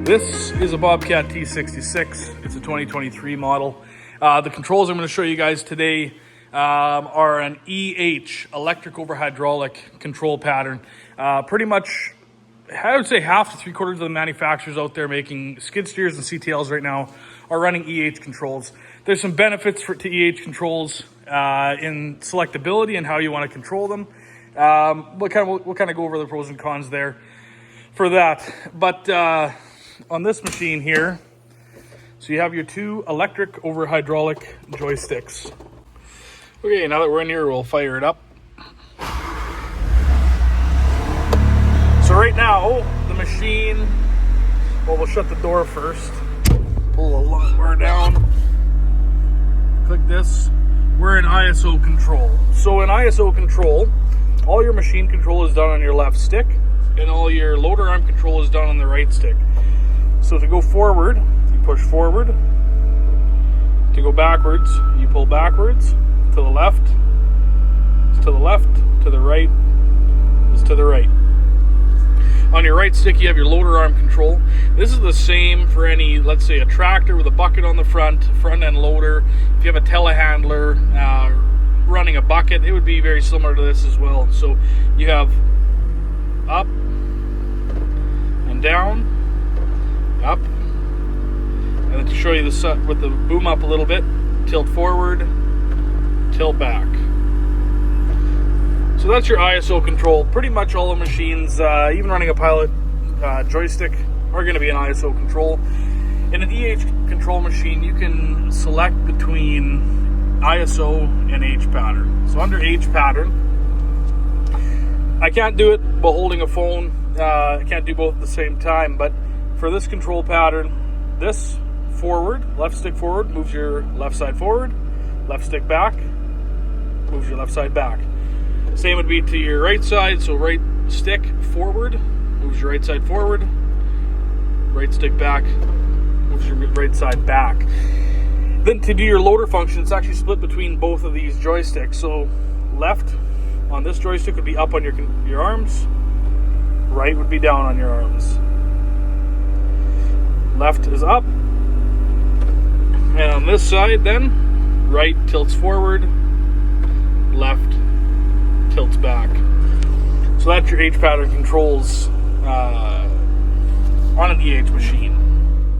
This is a Bobcat T66. It's a 2023 model. The controls I'm going to show you guys today are an EH, electric over hydraulic control pattern. Pretty much, I would say half to 3/4 of the manufacturers out there making skid steers and CTLs right now are running EH controls. There's some benefits to EH controls in selectability and how you want to control them. We'll kind of go over the pros and cons there for that. But on this machine here, so you have your two electric over hydraulic joysticks. Okay, now that we're in here, we'll fire it up. So right now, the machine, well, we'll shut the door first. Pull the lumbar down. Click this. We're in ISO control. So in ISO control, all your machine control is done on your left stick, and all your loader arm control is done on the right stick. So to go forward, you push forward. To go backwards, you pull backwards. To the left, it's to the left. To the right, is to the right. On your right stick, you have your loader arm control. This is the same for any, let's say, a tractor with a bucket on the front end loader. If you have a telehandler running a bucket, it would be very similar to this as well. So you have up and down, up, and then to show you the with the boom up a little bit, tilt forward, tilt back. So that's your ISO control. Pretty much all the machines, even running a pilot joystick, are going to be an ISO control. In an EH control machine, you can select between ISO and H pattern. So under H pattern, I can't do it while holding a phone. I can't do both at the same time, but for this control pattern, this forward, left stick forward, moves your left side forward, left stick back, moves your left side back. Same would be to your right side, so right stick forward, moves your right side forward, right stick back, moves your right side back. Then to do your loader function, it's actually split between both of these joysticks. So left on this joystick would be up on your arms, right would be down on your arms. Left is up, and on this side then, right tilts forward, left tilts back. So that's your H pattern controls on an EH machine.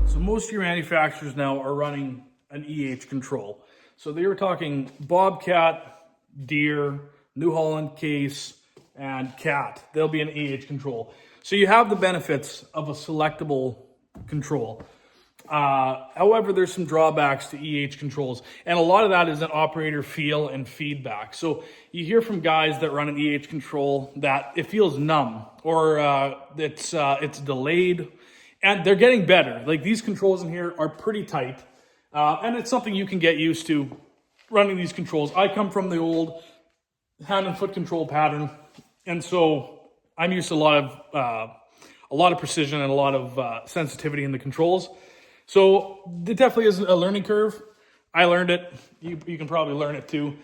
So most of your manufacturers now are running an EH control. So they were talking Bobcat, Deere, New Holland, Case, and Cat. They'll be an EH control. So you have the benefits of a selectable control. However, there's some drawbacks to EH controls, and a lot of that is an operator feel and feedback. So you hear from guys that run an EH control that it feels numb, or it's delayed, and they're getting better. Like, these controls in here are pretty tight, and it's something you can get used to running these controls. I come from the old hand and foot control pattern, and so I'm used to a lot of precision and a lot of sensitivity in the controls. So it definitely is a learning curve. I learned it. You can probably learn it too.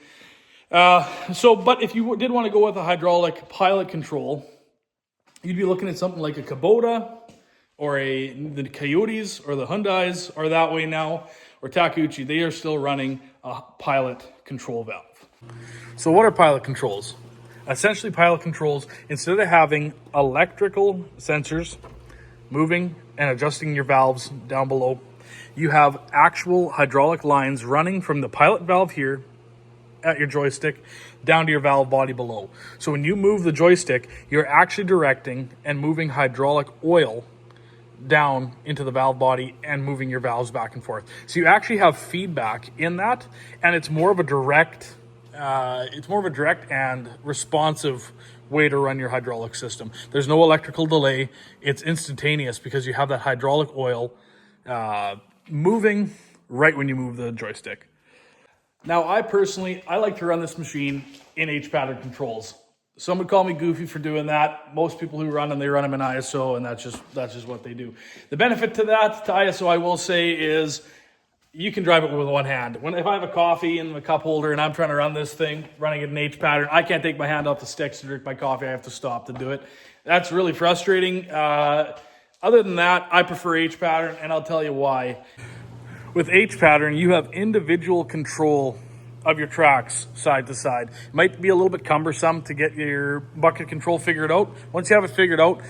But if you did want to go with a hydraulic pilot control, you'd be looking at something like a Kubota or the Coyotes or the Hyundais are that way now, or Takeuchi. They are still running a pilot control valve. So what are pilot controls? Essentially, pilot controls, instead of having electrical sensors moving and adjusting your valves down below, you have actual hydraulic lines running from the pilot valve here at your joystick down to your valve body below. So when you move the joystick, you're actually directing and moving hydraulic oil down into the valve body and moving your valves back and forth. So you actually have feedback in that, and it's more of a direct and responsive way to run your hydraulic system. There's no electrical delay. It's instantaneous because you have that hydraulic oil moving right when you move the joystick. Now, I like to run this machine in H pattern controls. Some would call me goofy for doing that. Most people who run them, they run them in ISO, and that's just what they do. The benefit to ISO, I will say, is you can drive it with one hand. If I have a coffee in the cup holder and I'm trying to run this thing, running it in H pattern, I can't take my hand off the sticks to drink my coffee. I have to stop to do it. That's really frustrating. Other than that, I prefer H pattern, and I'll tell you why. With H pattern, you have individual control of your tracks side to side. It might be a little bit cumbersome to get your bucket control figured out. Once you have it figured out,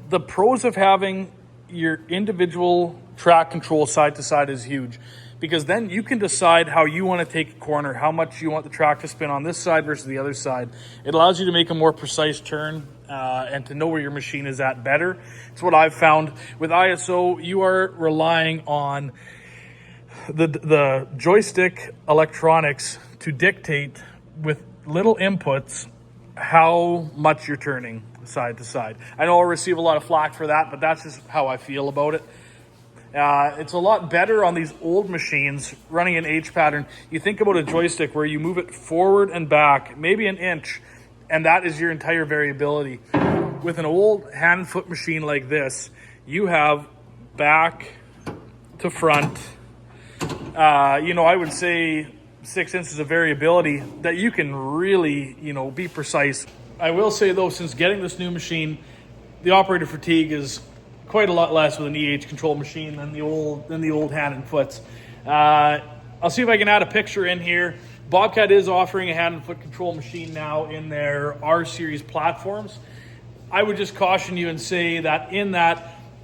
the pros of having your individual track control side to side is huge, because then you can decide how you want to take a corner, how much you want the track to spin on this side versus the other side. It allows you to make a more precise turn and to know where your machine is at better. It's what I've found. With ISO, you are relying on the joystick electronics to dictate with little inputs how much you're turning side to side. I know I'll receive a lot of flack for that, but that's just how I feel about it. It's a lot better on these old machines running an H pattern. You think about a joystick where you move it forward and back, maybe an inch, and that is your entire variability. With an old hand and foot machine like this, you have back to front, I would say 6 inches of variability that you can really, be precise. I will say though, since getting this new machine, the operator fatigue is quite a lot less with an EH control machine than the old hand and foots. I'll see if I can add a picture in here. Bobcat is offering a hand and foot control machine now in their R series platforms. I would just caution you and say that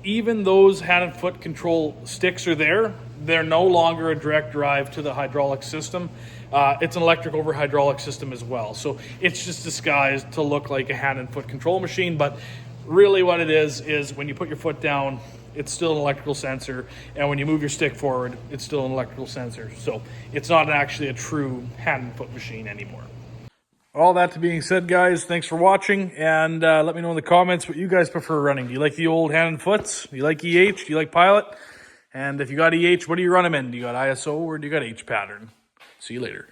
even those hand and foot control sticks are there, they're no longer a direct drive to the hydraulic system. It's an electric over hydraulic system as well. So it's just disguised to look like a hand and foot control machine, but really what it is when you put your foot down, it's still an electrical sensor. And when you move your stick forward, it's still an electrical sensor. So it's not actually a true hand and foot machine anymore. All that being said, guys, thanks for watching, and let me know in the comments what you guys prefer running. Do you like the old hand and foots? Do you like EH? Do you like Pilot? And if you got EH, what do you run them in? Do you got ISO or do you got H pattern? See you later.